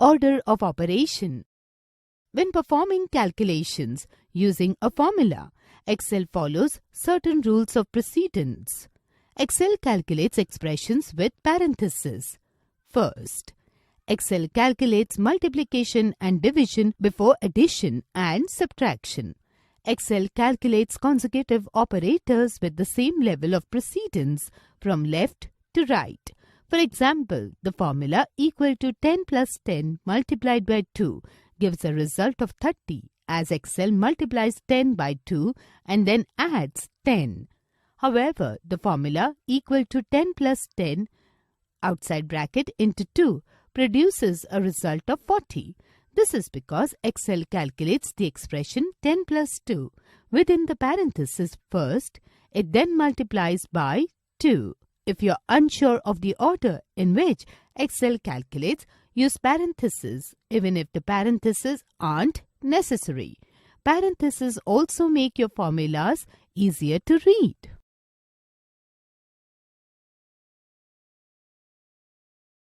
Order of operation. When performing calculations using a formula, Excel follows certain rules of precedence. Excel calculates expressions with parentheses. First, Excel calculates multiplication and division before addition and subtraction. Excel calculates consecutive operators with the same level of precedence from left to right. For example, the formula equal to 10 plus 10 multiplied by 2 gives a result of 30, as Excel multiplies 10 by 2 and then adds 10. However, the formula equal to 10 plus 10 outside bracket into 2 produces a result of 40. This is because Excel calculates the expression 10 plus 2 within the parenthesis first. It then multiplies by 2. If you're unsure of the order in which Excel calculates, use parentheses even if the parentheses aren't necessary. Parentheses also make your formulas easier to read.